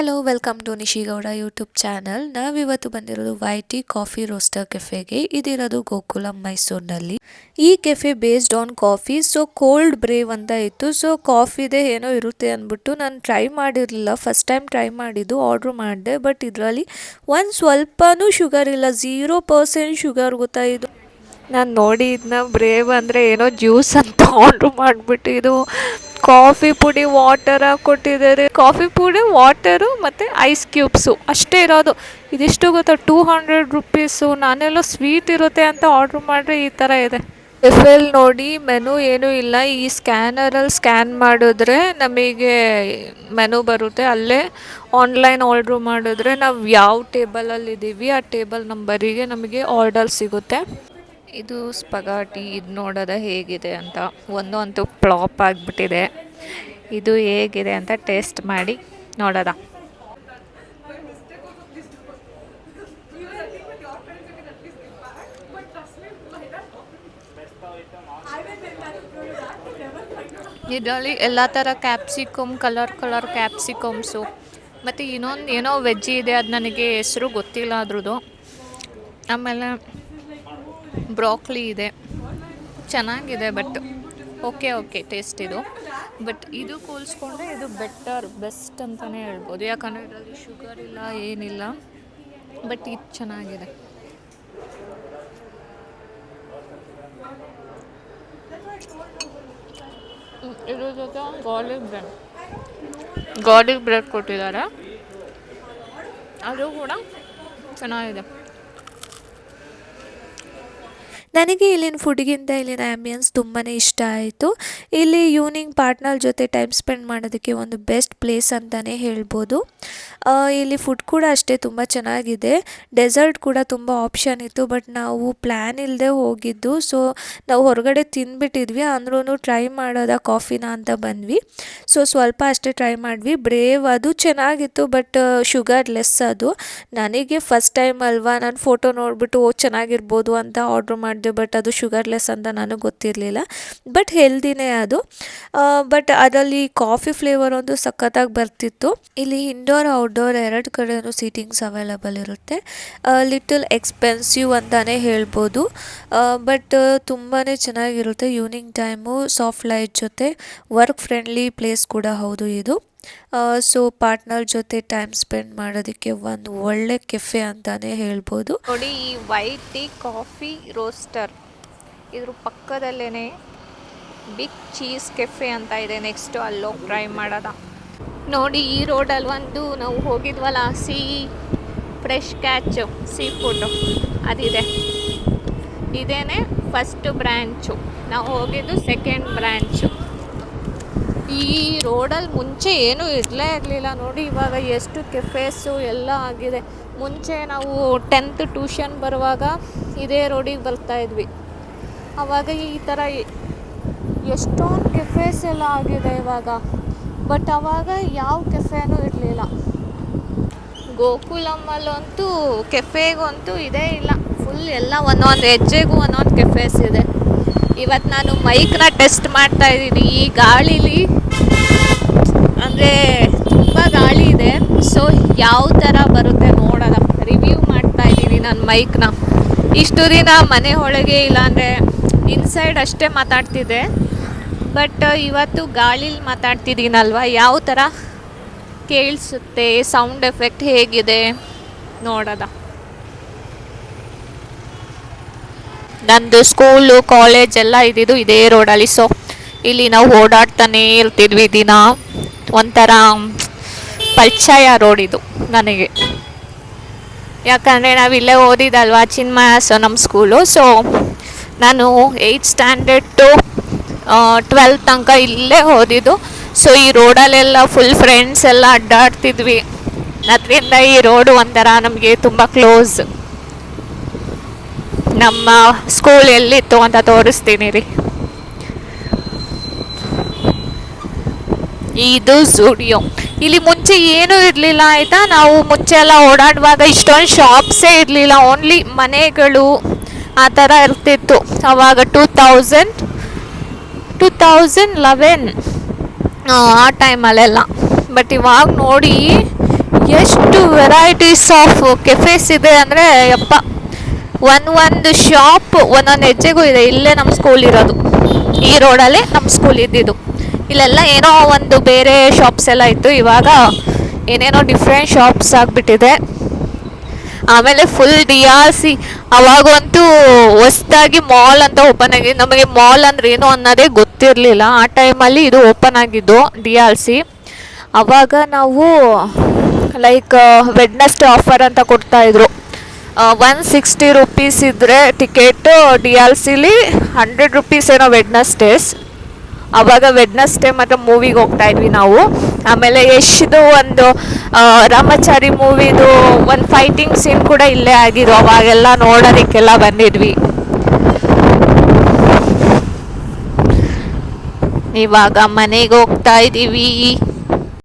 Hello welcome to Nishi Gowda YouTube channel. ನಾವಿವತ್ತು ಬಂದಿರೋದು YT coffee roaster ಕೆಫೆಗೆ. ಇದಿರೋದು ಗೋಕುಲಂ ಮೈಸೂರಿನಲ್ಲಿ. ಈ cafe based on coffee. So cold brew ಅಂತ ಇತ್ತು. ಸೊ ಕಾಫಿದೆ ಏನೋ ಇರುತ್ತೆ ಅಂದ್ಬಿಟ್ಟು ನಾನು ಟ್ರೈ ಮಾಡಿರಲಿಲ್ಲ. ಫಸ್ಟ್ ಟೈಮ್ ಟ್ರೈ ಮಾಡಿದ್ದು, ಆರ್ಡ್ರ್ ಮಾಡಿದೆ. ಬಟ್ ಇದರಲ್ಲಿ ಒಂದು ಸ್ವಲ್ಪನೂ ಶುಗರ್ ಇಲ್ಲ, 0% ಶುಗರ್ ಗೊತ್ತಾ ಇದು. ನಾನು ನೋಡಿ ಇದನ್ನ ಬ್ರೇವ್ ಅಂದರೆ ಏನೋ ಜ್ಯೂಸ್ ಅಂತ ಆರ್ಡ್ರ್ ಮಾಡಿಬಿಟ್ಟು ಇದು ಕಾಫಿ ಪುಡಿ ವಾಟರ್ ಕೊಟ್ಟಿದ್ದಾರೆ. ಕಾಫಿ ಪುಡಿ ವಾಟರು ಮತ್ತು ಐಸ್ ಕ್ಯೂಬ್ಸು ಅಷ್ಟೇ ಇರೋದು. ಇದಿಷ್ಟು ಗೊತ್ತಾ, 200 ರುಪೀಸು. ನಾನೆಲ್ಲೋ ಸ್ವೀಟ್ ಇರುತ್ತೆ ಅಂತ ಆರ್ಡ್ರ್ ಮಾಡಿದ್ರೆ ಈ ಥರ ಇದೆ. ಕೆಫೆಲ್ ನೋಡಿ ಮೆನು ಏನೂ ಇಲ್ಲ. ಈ ಸ್ಕ್ಯಾನರಲ್ಲಿ ಸ್ಕ್ಯಾನ್ ಮಾಡಿದ್ರೆ ನಮಗೆ ಮೆನು ಬರುತ್ತೆ. ಅಲ್ಲೇ ಆನ್ಲೈನ್ ಆರ್ಡ್ರ್ ಮಾಡಿದ್ರೆ ನಾವು ಯಾವ ಟೇಬಲಲ್ಲಿ ಇದ್ದೀವಿ ಆ ಟೇಬಲ್ ನಂಬರಿಗೆ ನಮಗೆ ಆರ್ಡರ್ ಸಿಗುತ್ತೆ. ಇದು ಸ್ಪಗಾಟಿ. ಇದು ನೋಡೋದ ಹೇಗಿದೆ ಅಂತ. ಒಂದು ಅಂತೂ ಫ್ಲಾಪ್ ಆಗಿಬಿಟ್ಟಿದೆ. ಇದು ಹೇಗಿದೆ ಅಂತ ಟೇಸ್ಟ್ ಮಾಡಿ ನೋಡೋದ. ಇದರಲ್ಲಿ ಎಲ್ಲ ಥರ ಕ್ಯಾಪ್ಸಿಕಮ್, ಕಲರ್ ಕ್ಯಾಪ್ಸಿಕಮ್ಸು ಮತ್ತು ಇನ್ನೊಂದು ಏನೋ ವೆಜ್ಜಿ ಇದೆ, ಅದು ನನಗೆ ಹೆಸರು ಗೊತ್ತಿಲ್ಲ ಅದ್ರದ್ದು. ಆಮೇಲೆ ಬ್ರಾಕ್ಲಿ ಇದೆ. ಚೆನ್ನಾಗಿದೆ, ಬಟ್ ಓಕೆ ಟೇಸ್ಟ್ ಇದು. ಬಟ್ ಇದು ಹೋಲಿಸ್ಕೊಂಡ್ರೆ ಇದು ಬೆಸ್ಟ್ ಅಂತಲೇ ಹೇಳ್ಬೋದು. ಯಾಕಂದರೆ ಇದರಲ್ಲಿ ಶುಗರ್ ಇಲ್ಲ, ಏನಿಲ್ಲ. ಬಟ್ ಇದು ಚೆನ್ನಾಗಿದೆ. ಇದ್ರ ಜೊತೆ ಗಾರ್ಲಿಕ್ ಬ್ರೆಡ್ ಕೊಟ್ಟಿದ್ದಾರೆ, ಅದು ಕೂಡ ಚೆನ್ನಾಗಿದೆ. ನನಗೆ ಇಲ್ಲಿನ ಫುಡ್ಗಿಂತ ಇಲ್ಲಿನ ಆ್ಯಂಬಿಯನ್ಸ್ ತುಂಬಾ ಇಷ್ಟ ಆಯಿತು. ಇಲ್ಲಿ ಈವ್ನಿಂಗ್ ಪಾರ್ಟ್ನರ್ ಜೊತೆ ಟೈಮ್ ಸ್ಪೆಂಡ್ ಮಾಡೋದಕ್ಕೆ ಒಂದು ಬೆಸ್ಟ್ ಪ್ಲೇಸ್ ಅಂತಲೇ ಹೇಳ್ಬೋದು. ಇಲ್ಲಿ ಫುಡ್ ಕೂಡ ಅಷ್ಟೇ ತುಂಬ ಚೆನ್ನಾಗಿದೆ. ಡೆಸರ್ಟ್ ಕೂಡ ತುಂಬ ಆಪ್ಷನ್ ಇತ್ತು. ಬಟ್ ನಾವು ಪ್ಲ್ಯಾನ್ ಇಲ್ಲದೆ ಹೋಗಿದ್ದು. ಸೊ ನಾವು ಹೊರಗಡೆ ತಿಂದ್ಬಿಟ್ಟಿದ್ವಿ. ಅಂದ್ರೂ ಟ್ರೈ ಮಾಡೋದ ಕಾಫಿನ ಅಂತ ಬಂದ್ವಿ. ಸೊ ಸ್ವಲ್ಪ ಅಷ್ಟೇ ಟ್ರೈ ಮಾಡಿದ್ವಿ. ಬ್ರೇವ್ ಅದು ಚೆನ್ನಾಗಿತ್ತು, ಬಟ್ ಶುಗರ್ ಲೆಸ್ ಅದು. ನನಗೆ ಫಸ್ಟ್ ಟೈಮ್ ಅಲ್ವಾ, ನಾನು ಫೋಟೋ ನೋಡಿಬಿಟ್ಟು ಚೆನ್ನಾಗಿರ್ಬೋದು ಅಂತ ಆರ್ಡ್ರ್ ಮಾಡಿದೆ. ಬಟ್ ಅದು ಶುಗರ್ಲೆಸ್ ಅಂತ ನನಗೆ ಗೊತ್ತಿರಲಿಲ್ಲ. ಬಟ್ ಹೆಲ್ದಿನೇ ಅದು. ಬಟ್ ಅದರಲ್ಲಿ ಕಾಫಿ ಫ್ಲೇವರ್ ಒಂದು ಸಖತ್ತಾಗಿ ಬರ್ತಿತ್ತು. ಇಲ್ಲಿ ಇಂಡೋರ್ ಔಟ್ಡೋರ್ ಎರಡು ಕಡೆಯೂ ಸೀಟಿಂಗ್ಸ್ ಅವೈಲಬಲ್ ಇರುತ್ತೆ. ಲಿಟಲ್ ಎಕ್ಸ್ಪೆನ್ಸಿವ್ ಅಂತಲೇ ಹೇಳ್ಬೋದು. ಬಟ್ ತುಂಬಾ ಚೆನ್ನಾಗಿರುತ್ತೆ. ಈವ್ನಿಂಗ್ ಟೈಮು ಸಾಫ್ಟ್ ಲೈಟ್ ಜೊತೆ ವರ್ಕ್ ಫ್ರೆಂಡ್ಲಿ ಪ್ಲೇಸ್ ಕೂಡ ಹೌದು ಇದು. ಸೊ ಪಾರ್ಟ್ನರ್ ಜೊತೆ ಟೈಮ್ ಸ್ಪೆಂಡ್ ಮಾಡೋದಕ್ಕೆ ಒಂದು ಒಳ್ಳೆ ಕೆಫೆ ಅಂತಲೇ ಹೇಳ್ಬೋದು. ನೋಡಿ, ಈ ವೈಟಿ ಕಾಫಿ ರೋಸ್ಟರ್ ಇದ್ರ ಪಕ್ಕದಲ್ಲೇ ಬಿಗ್ ಚೀಸ್ ಕೆಫೆ ಅಂತ ಇದೆ. ನೆಕ್ಸ್ಟು ಅಲ್ಲೋಗಿ ಟ್ರೈ ಮಾಡೋದ. ನೋಡಿ, ಈ ರೋಡಲ್ಲಿ ಒಂದು ನಾವು ಹೋಗಿದ್ವಲ್ಲ ಫ್ರೆಶ್ ಕ್ಯಾಚು ಸೀ ಫುಡ್ಡು ಅದಿದೆ. ಇದೇನೆ ಫಸ್ಟ್ ಬ್ರ್ಯಾಂಚು, ನಾವು ಹೋಗಿದ್ದು ಸೆಕೆಂಡ್ ಬ್ರ್ಯಾಂಚು. ಈ ರೋಡಲ್ಲಿ ಮುಂಚೆ ಏನೂ ಇರಲಿಲ್ಲ. ನೋಡಿ ಇವಾಗ ಎಷ್ಟು ಕೆಫೇಸು ಎಲ್ಲ ಆಗಿದೆ. ಮುಂಚೆ ನಾವು 10th ಟ್ಯೂಷನ್ ಬರುವಾಗ ಇದೇ ರೋಡಿಗೆ ಬರ್ತಾಯಿದ್ವಿ. ಆವಾಗ ಈ ಥರ ಎಷ್ಟೊಂದು ಕೆಫೇಸ್ ಎಲ್ಲ ಆಗಿದೆ ಇವಾಗ. ಬಟ್ ಆವಾಗ ಯಾವ ಕೆಫೆನೂ ಇರಲಿಲ್ಲ. ಗೋಕುಲಮ್ಮಲ್ಲಂತೂ ಕೆಫೆಗಂತೂ ಇದೇ ಇಲ್ಲ. ಫುಲ್ ಎಲ್ಲ ಒಂದೊಂದು ಹೆಜ್ಜೆಗೂ ಒಂದೊಂದು ಕೆಫೇಸ್ ಇದೆ. ಇವತ್ತು ನಾನು ಮೈಕ್ನ ಟೆಸ್ಟ್ ಮಾಡ್ತಾಯಿದ್ದೀನಿ. ಈ ಗಾಳೀಲಿ ಅಂದರೆ ತುಂಬ ಗಾಳಿ ಇದೆ. ಸೊ ಯಾವ ಥರ ಬರುತ್ತೆ ನೋಡೋಣ. ರಿವ್ಯೂ ಮಾಡ್ತಾಯಿದ್ದೀನಿ ನಾನು ಮೈಕ್ನ. ಇಷ್ಟು ದಿನ ಮನೆ ಒಳಗೆ ಇಲ್ಲಾಂದರೆ ಇನ್ಸೈಡ್ ಅಷ್ಟೇ ಮಾತಾಡ್ತಿದ್ದೆ. ಬಟ್ ಇವತ್ತು ಗಾಳೀಲಿ ಮಾತಾಡ್ತಿದ್ದೀನಲ್ವ, ಯಾವ ಥರ ಕೇಳಿಸುತ್ತೆ, ಸೌಂಡ್ ಎಫೆಕ್ಟ್ ಹೇಗಿದೆ ನೋಡೋಣ. ನಂದು ಸ್ಕೂಲು ಕಾಲೇಜ್ ಎಲ್ಲ ಇದ್ದಿದ್ದು ಇದೇ ರೋಡಲ್ಲಿ. ಸೊ ಇಲ್ಲಿ ನಾವು ಓಡಾಡ್ತಾನೇ ಇರ್ತಿದ್ವಿ ದಿನ. ಒಂಥರ ಪರಿಚಯ ರೋಡ್ ಇದು ನನಗೆ. ಯಾಕಂದರೆ ನಾವು ಇಲ್ಲೇ ಓದಿದ್ದಲ್ವಾ, ಚಿನ್ಮಯಾಸ ನಮ್ಮ ಸ್ಕೂಲು. ಸೊ ನಾನು 8th ಸ್ಟ್ಯಾಂಡರ್ಡ್ ಟು 12th ತನಕ ಇಲ್ಲೇ ಓದಿದ್ದು. ಸೊ ಈ ರೋಡಲ್ಲೆಲ್ಲ ಫುಲ್ ಫ್ರೆಂಡ್ಸ್ ಎಲ್ಲ ಅಡ್ಡಾಡ್ತಿದ್ವಿ. ಅದರಿಂದ ಈ ರೋಡು ಒಂಥರ ನಮಗೆ ತುಂಬ ಕ್ಲೋಸ್. ನಮ್ಮ ಸ್ಕೂಲ್ ಎಲ್ಲಿತ್ತು ಅಂತ ತೋರಿಸ್ತೀನಿ ರೀ. ಇದು ಝೂಡಿಯೋ. ಇಲ್ಲಿ ಮುಂಚೆ ಏನೂ ಇರಲಿಲ್ಲ ಆಯಿತಾ. ನಾವು ಮುಂಚೆ ಎಲ್ಲ ಓಡಾಡುವಾಗ ಇಷ್ಟೊಂದು ಶಾಪ್ಸೇ ಇರಲಿಲ್ಲ. ಓನ್ಲಿ ಮನೆಗಳು ಆ ಥರ ಇರ್ತಿತ್ತು. ಆವಾಗ 2011 ಆ ಟೈಮಲ್ಲೆಲ್ಲ. ಬಟ್ ಇವಾಗ ನೋಡಿ ಎಷ್ಟು ವೆರೈಟೀಸ್ ಆಫ್ ಕೆಫೇಸ್ ಇದೆ ಅಂದರೆ ಯಪ್ಪ, ಒಂದು ಶಾಪ್ ಒಂದೊಂದು ಹೆಜ್ಜೆಗೂ ಇದೆ. ಇಲ್ಲೇ ನಮ್ಮ ಸ್ಕೂಲ್ ಇರೋದು, ಈ ರೋಡಲ್ಲೇ ನಮ್ಮ ಸ್ಕೂಲ್ ಇದ್ದಿದ್ದು. ಇಲ್ಲೆಲ್ಲ ಏನೋ ಒಂದು ಬೇರೆ ಶಾಪ್ಸ್ ಎಲ್ಲ ಇತ್ತು, ಇವಾಗ ಏನೇನೋ ಡಿಫ್ರೆಂಟ್ ಶಾಪ್ಸ್ ಆಗಿಬಿಟ್ಟಿದೆ. ಆಮೇಲೆ ಫುಲ್ DRC. ಅವಾಗಂತೂ ಹೊಸ್ದಾಗಿ ಮಾಲ್ ಅಂತ ಓಪನ್ ಆಗಿದೆ. ನಮಗೆ ಮಾಲ್ ಅಂದ್ರೆ ಏನು ಅನ್ನೋದೇ ಗೊತ್ತಿರಲಿಲ್ಲ. ಆ ಟೈಮಲ್ಲಿ ಇದು ಓಪನ್ ಆಗಿದ್ದು DRC. ಆವಾಗ ನಾವು ಲೈಕ್ ವೆಡ್ನೆಸ್ಡೇ ಆಫರ್ ಅಂತ ಕೊಡ್ತಾಯಿದ್ರು. 160 ರೂಪೀಸ್ ಇದ್ದರೆ ಟಿಕೆಟು DRCಲಿ 100 ರೂಪೀಸ್ ಏನೋ ವೆಡ್ನೆಸ್ಡೇಸ್. ಆವಾಗ ವೆಡ್ನೆಸ್ಡೇ ಮತ್ತು ಮೂವಿಗೆ ಹೋಗ್ತಾಯಿದ್ವಿ ನಾವು. ಆಮೇಲೆ ಯಶ್ದು ಒಂದು ರಾಮಾಚಾರಿ ಮೂವಿದು ಒಂದು ಫೈಟಿಂಗ್ ಸೀನ್ ಕೂಡ ಇಲ್ಲೇ ಆಗಿರೋ, ಅವಾಗೆಲ್ಲ ನೋಡೋದಕ್ಕೆಲ್ಲ ಬಂದಿದ್ವಿ. ಇವಾಗ ಮನೆಗೆ ಹೋಗ್ತಾ ಇದ್ದೀವಿ.